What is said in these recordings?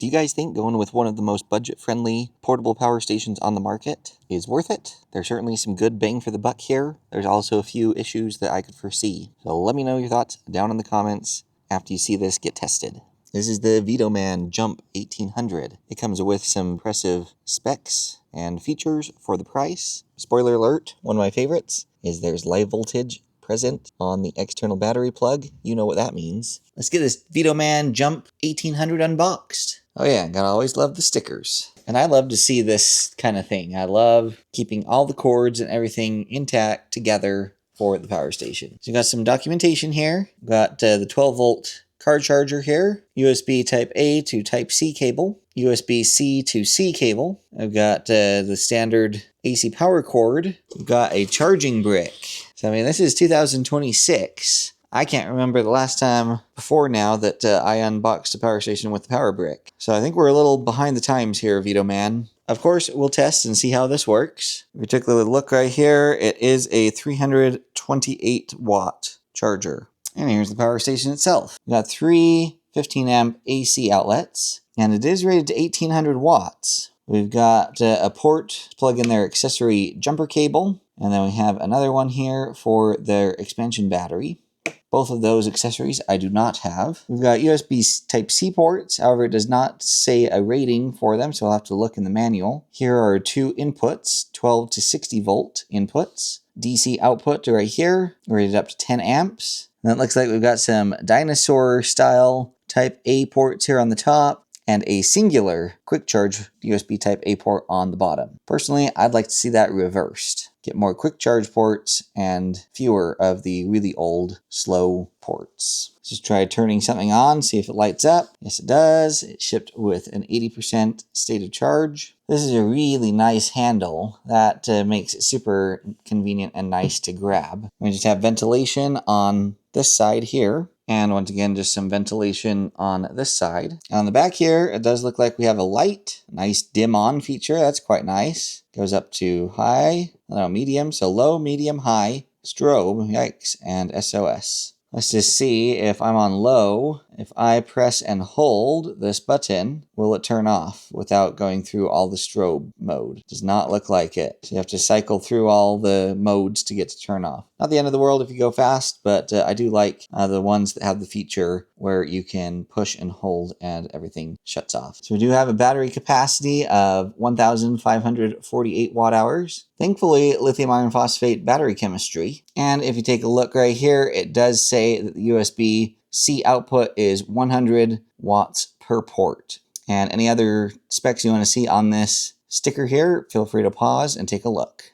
Do you guys think going with one of the most budget-friendly portable power stations on the market is worth it? There's certainly some good bang for the buck here. There's also a few issues that I could foresee. So let me know your thoughts down in the comments after you see this get tested. This is the VTOMAN Jump 1800. It comes with some impressive specs and features for the price. Spoiler alert, one of my favorites is there's live voltage present on the external battery plug. You know what that means. Let's get this VTOMAN Jump 1800 unboxed. Oh yeah, gotta always love the stickers. And I love to see this kind of thing. I love keeping all the cords and everything intact together for the power station. So you got some documentation here. We've got the 12 volt car charger here, USB type A to type C cable, USB-C to C cable. I've got the standard AC power cord. We've got a charging brick. So I mean, this is 2026. I can't remember the last time before now that I unboxed a power station with the power brick. So I think we're a little behind the times here, VTOMAN. Of course, we'll test and see how this works. If we take a look right here, it is a 328 watt charger. And here's the power station itself. We've got three 15 amp AC outlets, and it is rated to 1800 watts. We've got a port to plug in their accessory jumper cable, and then we have another one here for their expansion battery. Both of those accessories I do not have. We've got USB Type-C ports, however it does not say a rating for them, so I'll have to look in the manual. Here are two inputs, 12 to 60 volt inputs. DC output right here, rated up to 10 amps. And it looks like we've got some dinosaur style Type A ports here on the top, and a singular quick charge USB Type A port on the bottom. Personally, I'd like to see that reversed. Get more quick charge ports and fewer of the really old, slow ports. Let's just try turning something on, see if it lights up. Yes, it does. It's shipped with an 80% state of charge. This is a really nice handle that makes it super convenient and nice to grab. We just have ventilation on this side here. And once again, just some ventilation on this side. On the back here, it does look like we have a light. Nice dim on feature. That's quite nice. Goes up to high, no, medium, so low, medium, high, strobe, yikes, and SOS. Let's just see if I'm on low. If I press and hold this button, will it turn off without going through all the strobe mode? Does not look like it. So you have to cycle through all the modes to get to turn off. Not the end of the world if you go fast, but I do like the ones that have the feature where you can push and hold and everything shuts off. So we do have a battery capacity of 1,548 watt hours. Thankfully, lithium iron phosphate battery chemistry. And if you take a look right here, it does say that the USB-C output is 100 watts per port. And any other specs you want to see on this sticker here, feel free to pause and take a look.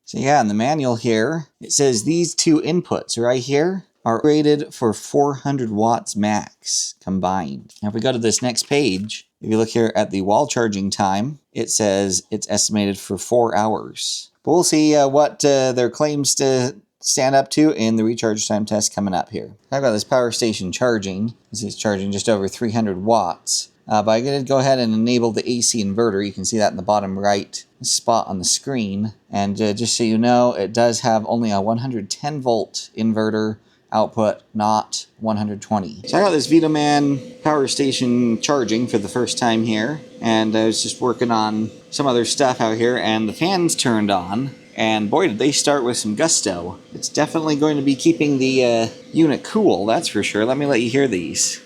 So yeah, in the manual here, it says these two inputs right here are rated for 400 watts max combined. Now if we go to this next page, if you look here at the wall charging time, it says it's estimated for 4 hours. But we'll see what their claims to stand up to in the recharge time test coming up here. I've got this power station charging. This is charging just over 300 watts. But I'm going to go ahead and enable the AC inverter. You can see that in the bottom right spot on the screen. And just so you know, it does have only a 110 volt inverter output, not 120. So I got this VTOMAN power station charging for the first time here, and I was just working on some other stuff out here, and the fans turned on, and boy did they start with some gusto. It's definitely going to be keeping the unit cool, that's for sure. Let me let you hear these.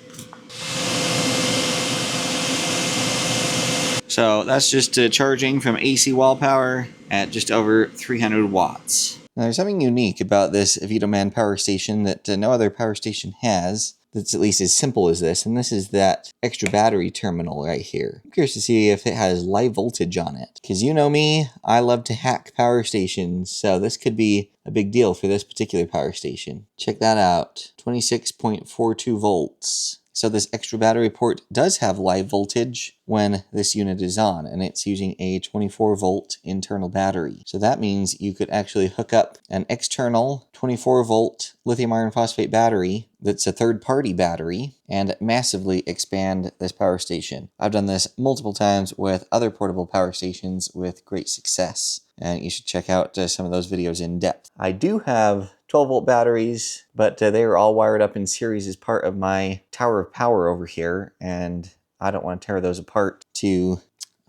So that's just charging from AC wall power at just over 300 watts. Now, there's something unique about this VTOMAN power station that no other power station has that's at least as simple as this, and this is that extra battery terminal right here. I'm curious to see if it has live voltage on it, because you know me, I love to hack power stations, so this could be a big deal for this particular power station. Check that out, 26.42 volts. So this extra battery port does have live voltage when this unit is on, and it's using a 24 volt internal battery. So that means you could actually hook up an external 24 volt lithium iron phosphate battery that's a third-party battery and massively expand this power station. I've done this multiple times with other portable power stations with great success, and you should check out some of those videos in depth. I do have 12 volt batteries, but they are all wired up in series as part of my tower of power over here, and I don't want to tear those apart to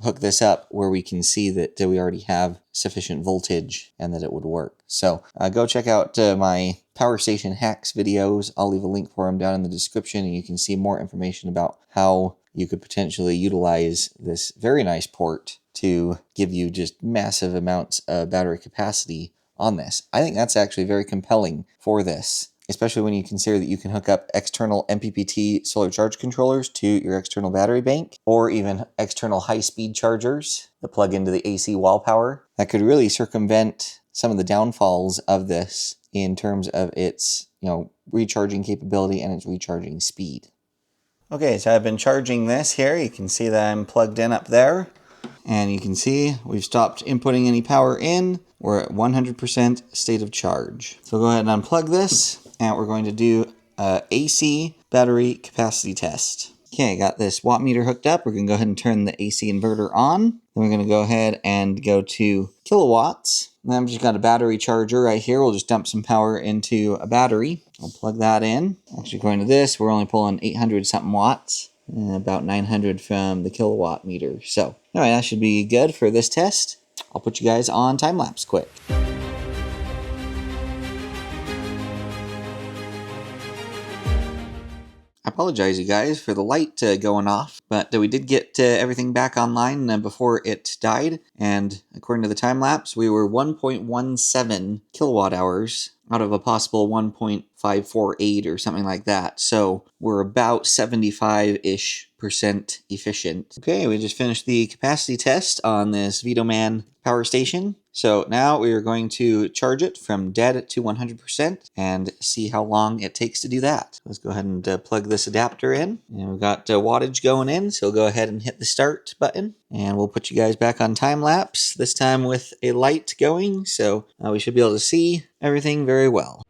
hook this up where we can see that we already have sufficient voltage and that it would work. So go check out my power station hacks videos. I'll leave a link for them down in the description, and you can see more information about how you could potentially utilize this very nice port to give you just massive amounts of battery capacity on this. I think that's actually very compelling for this, especially when you consider that you can hook up external MPPT solar charge controllers to your external battery bank, or even external high-speed chargers that plug into the AC wall power. That could really circumvent some of the downfalls of this in terms of its, recharging capability and its recharging speed. Okay, so I've been charging this here. You can see that I'm plugged in up there. And you can see we've stopped inputting any power in. We're at 100% state of charge. So go ahead and unplug this, and we're going to do a AC battery capacity test. Okay, got this watt meter hooked up. We're going to go ahead and turn the AC inverter on. Then we're going to go ahead and go to kilowatts. And then I've just got a battery charger right here. We'll just dump some power into a battery. I'll plug that in. Actually, according to this, we're only pulling 800 something watts. About 900 from the kilowatt meter. So anyway, that should be good for this test. I'll put you guys on time lapse quick. I apologize, you guys, for the light going off, but we did get everything back online before it died, and according to the time lapse, we were 1.17 kilowatt hours out of a possible 1.548 or something like that. So we're about 75-ish% efficient. Okay, we just finished the capacity test on this VTOMAN power station. So now we are going to charge it from dead to 100% and see how long it takes to do that. Let's go ahead and plug this adapter in. And we've got wattage going in, so go ahead and hit the start button. And we'll put you guys back on time lapse, this time with a light going, so we should be able to see everything very well.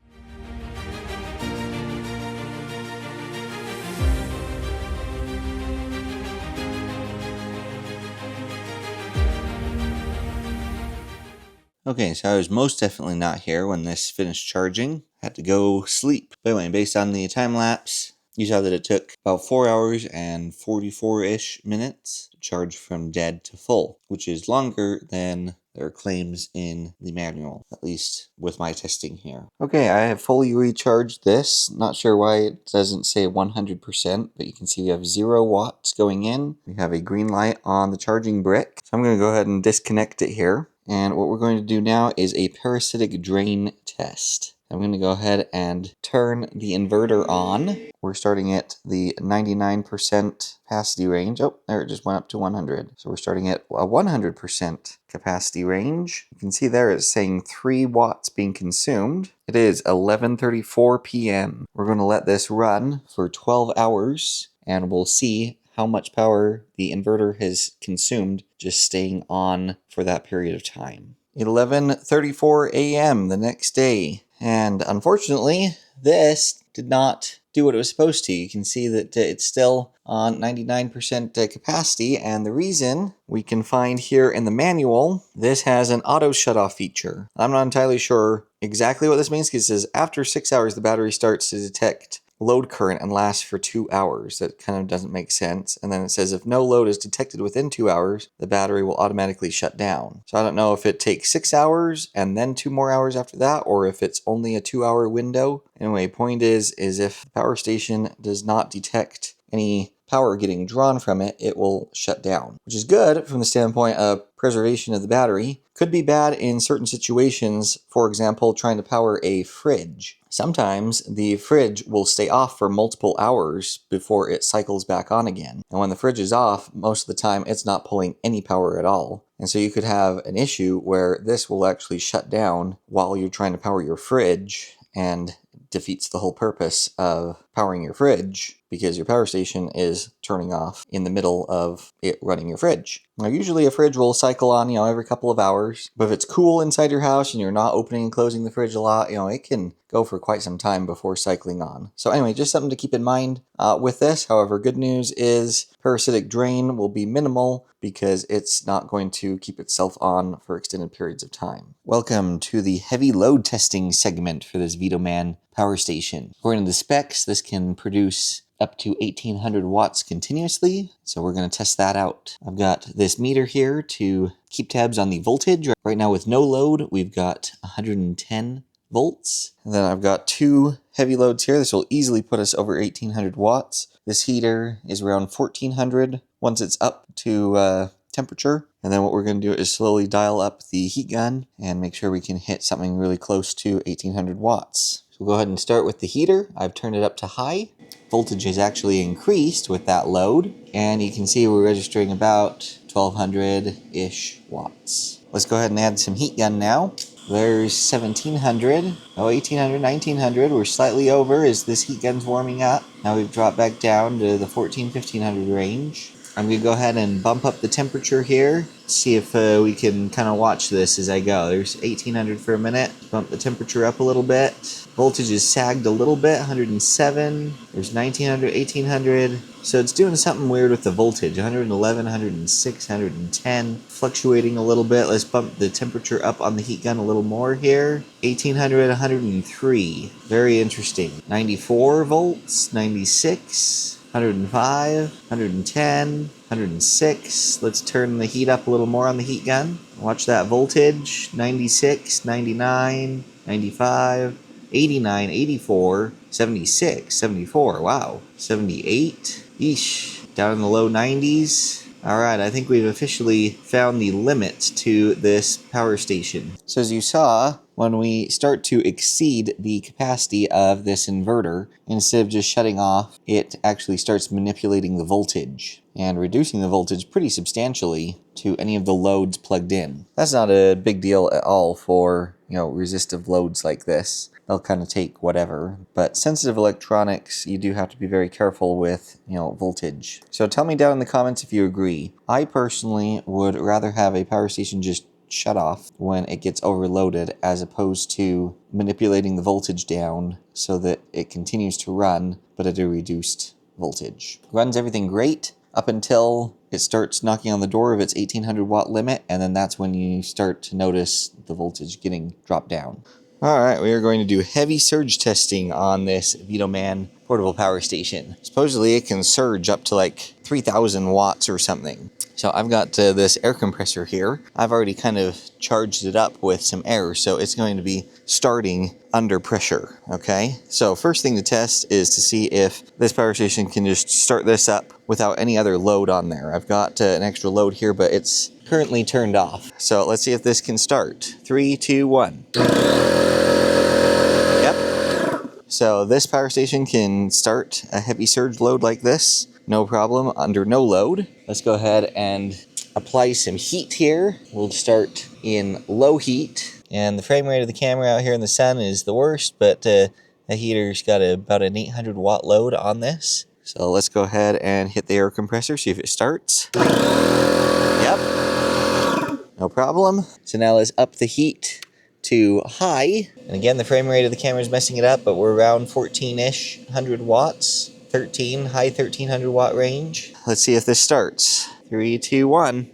Okay, so I was most definitely not here when this finished charging. I had to go sleep. But anyway, based on the time lapse, you saw that it took about 4 hours and 44-ish minutes to charge from dead to full, which is longer than their claims in the manual, at least with my testing here. Okay, I have fully recharged this. Not sure why it doesn't say 100%, but you can see we have 0 watts going in. We have a green light on the charging brick. So I'm going to go ahead and disconnect it here. And what we're going to do now is a parasitic drain test. I'm going to go ahead and turn the inverter on. We're starting at the 99% capacity range. Oh, there it just went up to 100. So we're starting at a 100% capacity range. You can see there it's saying 3 watts being consumed. It is 11:34 p.m. We're going to let this run for 12 hours and we'll see how much power the inverter has consumed just staying on for that period of time. 11:34 a.m. the next day. And unfortunately, this did not do what it was supposed to. You can see that it's still on 99% capacity, and the reason we can find here in the manual, this has an auto shut-off feature. I'm not entirely sure exactly what this means, because it says after 6 hours, the battery starts to detect load current and lasts for 2 hours. That kind of doesn't make sense. And then it says if no load is detected within 2 hours, the battery will automatically shut down. So I don't know if it takes 6 hours and then 2 more hours after that, or if it's only a 2-hour window. Anyway, point is if the power station does not detect any power getting drawn from it, it will shut down, which is good from the standpoint of preservation of the battery. Could be bad in certain situations, for example, trying to power a fridge. Sometimes the fridge will stay off for multiple hours before it cycles back on again. And when the fridge is off, most of the time it's not pulling any power at all. And so you could have an issue where this will actually shut down while you're trying to power your fridge, and defeats the whole purpose of powering your fridge because your power station is turning off in the middle of it running your fridge. Now, usually a fridge will cycle on, every couple of hours, but if it's cool inside your house and you're not opening and closing the fridge a lot, it can go for quite some time before cycling on. So anyway, just something to keep in mind with this. However, good news is parasitic drain will be minimal because it's not going to keep itself on for extended periods of time. Welcome to the heavy load testing segment for this VTOMAN power station. According to the specs, this can produce up to 1800 watts continuously. So we're going to test that out. I've got this meter here to keep tabs on the voltage. Right now with no load, we've got 110 volts. And then I've got two heavy loads here. This will easily put us over 1800 watts. This heater is around 1400 once it's up to temperature. And then what we're going to do is slowly dial up the heat gun and make sure we can hit something really close to 1800 watts. So we'll go ahead and start with the heater. I've turned it up to high. Voltage has actually increased with that load. And you can see we're registering about 1200-ish watts. Let's go ahead and add some heat gun now. There's 1700, 1800, 1900. We're slightly over as this heat gun's warming up. Now we've dropped back down to the 1500 range. I'm going to go ahead and bump up the temperature here, see if we can kind of watch this as I go. There's 1800 for a minute. Bump the temperature up a little bit. Voltage is sagged a little bit, 107. There's 1900, 1800. So it's doing something weird with the voltage. 111, 106, 110. Fluctuating a little bit. Let's bump the temperature up on the heat gun a little more here. 1800, 103. Very interesting. 94 volts, 96. 105, 110, 106. Let's turn the heat up a little more on the heat gun. Watch that voltage. 96, 99, 95, 89, 84, 76, 74. Wow. 78. Eesh. Down in the low 90s. Alright, I think we've officially found the limit to this power station. So as you saw, when we start to exceed the capacity of this inverter, instead of just shutting off, it actually starts manipulating the voltage and reducing the voltage pretty substantially to any of the loads plugged in. That's not a big deal at all for, resistive loads like this. They'll kind of take whatever. But sensitive electronics, you do have to be very careful with, voltage. So tell me down in the comments if you agree. I personally would rather have a power station just shut off when it gets overloaded as opposed to manipulating the voltage down so that it continues to run but at a reduced voltage. Runs everything great up until it starts knocking on the door of its 1800 watt limit, and then that's when you start to notice the voltage getting dropped down. Alright, we are going to do heavy surge testing on this VTOMAN portable power station. Supposedly it can surge up to like 3000 watts or something. So I've got this air compressor here. I've already kind of charged it up with some air, so it's going to be starting under pressure, okay? So first thing to test is to see if this power station can just start this up without any other load on there. I've got an extra load here, but it's currently turned off. So let's see if this can start. 3, 2, 1. So this power station can start a heavy surge load like this, no problem, under no load. Let's go ahead and apply some heat here. We'll start in low heat, and the frame rate of the camera out here in the sun is the worst, but the heater's got about an 800 watt load on this. So let's go ahead and hit the air compressor, see if it starts. Yep, no problem. So now let's up the heat to high. And again, the frame rate of the camera is messing it up, but we're around 14-ish 100 watts. 13, high 1300 watt range. Let's see if this starts. 3, 2, 1.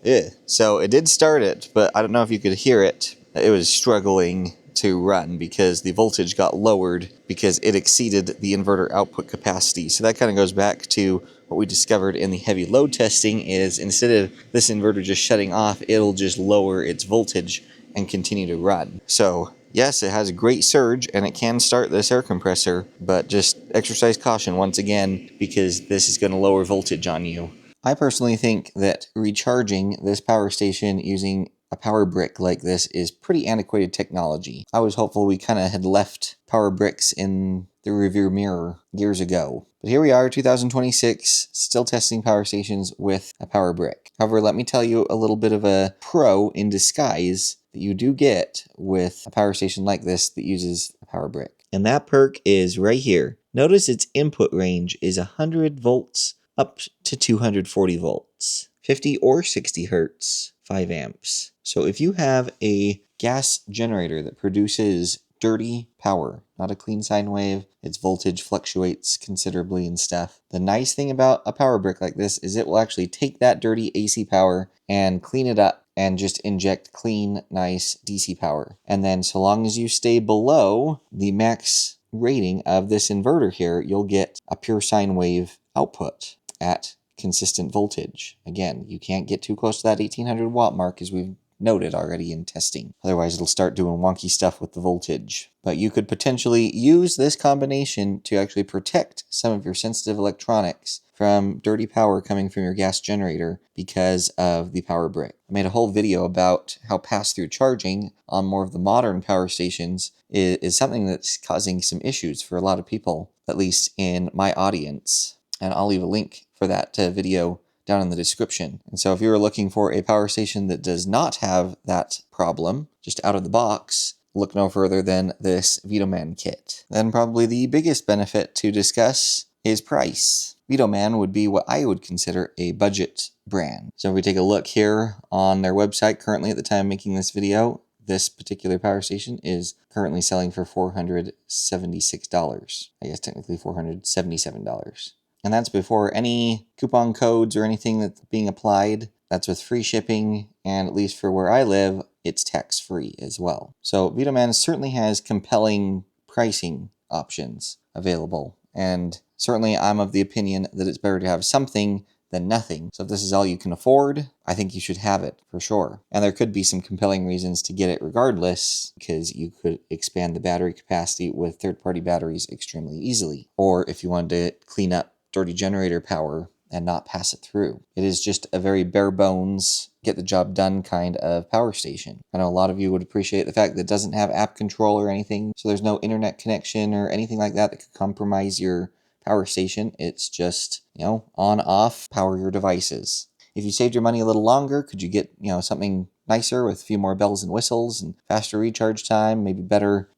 Yeah. So it did start it, but I don't know if you could hear it. It was struggling to run because the voltage got lowered because it exceeded the inverter output capacity. So that kind of goes back to what we discovered in the heavy load testing is instead of this inverter just shutting off, it'll just lower its voltage and continue to run. So yes, it has a great surge and it can start this air compressor, but just exercise caution once again because this is going to lower voltage on you. I personally think that recharging this power station using a power brick like this is pretty antiquated technology. I was hopeful we kind of had left power bricks in the rearview mirror years ago. But here we are, 2026, still testing power stations with a power brick. However, let me tell you a little bit of a pro in disguise that you do get with a power station like this that uses a power brick. And that perk is right here. Notice its input range is 100 volts up to 240 volts, 50 or 60 hertz, 5 amps. So if you have a gas generator that produces dirty power, not a clean sine wave, its voltage fluctuates considerably and stuff. The nice thing about a power brick like this is it will actually take that dirty AC power and clean it up and just inject clean, nice DC power. And then so long as you stay below the max rating of this inverter here, you'll get a pure sine wave output at consistent voltage. Again, you can't get too close to that 1800 watt mark, as we've noted already in testing. Otherwise, it'll start doing wonky stuff with the voltage. But you could potentially use this combination to actually protect some of your sensitive electronics from dirty power coming from your gas generator because of the power brick. I made a whole video about how pass-through charging on more of the modern power stations is something that's causing some issues for a lot of people, at least in my audience. And I'll leave a link for that video down in the description. And so if you're looking for a power station that does not have that problem, just out of the box, look no further than this VTOMAN kit. Then probably the biggest benefit to discuss is price. VTOMAN would be what I would consider a budget brand. So if we take a look here on their website currently at the time of making this video, this particular power station is currently selling for $476. I guess technically $477. And that's before any coupon codes or anything that's being applied. That's with free shipping, and at least for where I live, it's tax-free as well. So VTOMAN certainly has compelling pricing options available, and certainly I'm of the opinion that it's better to have something than nothing. So if this is all you can afford, I think you should have it for sure. And there could be some compelling reasons to get it regardless, because you could expand the battery capacity with third-party batteries extremely easily. Or if you wanted to clean up dirty generator power and not pass it through. It is just a very bare bones, get the job done kind of power station. I know a lot of you would appreciate the fact that it doesn't have app control or anything, so there's no internet connection or anything like that that could compromise your power station. It's just, on, off, power your devices. If you saved your money a little longer, could you get, something nicer with a few more bells and whistles and faster recharge time, maybe better,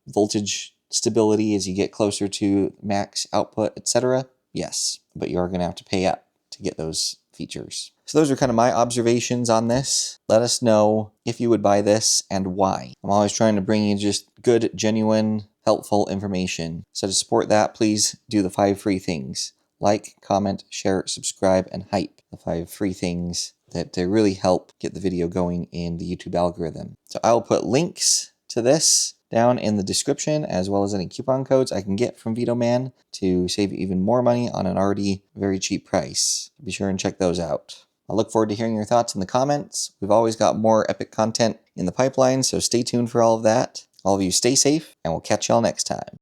voltage stability as you get closer to max output, etc.? Yes, but you are going to have to pay up to get those features. So those are kind of my observations on this. Let us know if you would buy this and why. I'm always trying to bring you just good, genuine, helpful information. So to support that, please do the 5 free things. Like, comment, share, subscribe, and hype. The 5 free things that really help get the video going in the YouTube algorithm. So I'll put links to this down in the description, as well as any coupon codes I can get from VTOMAN to save you even more money on an already very cheap price. Be sure and check those out. I look forward to hearing your thoughts in the comments. We've always got more epic content in the pipeline, so stay tuned for all of that. All of you stay safe, and we'll catch y'all next time.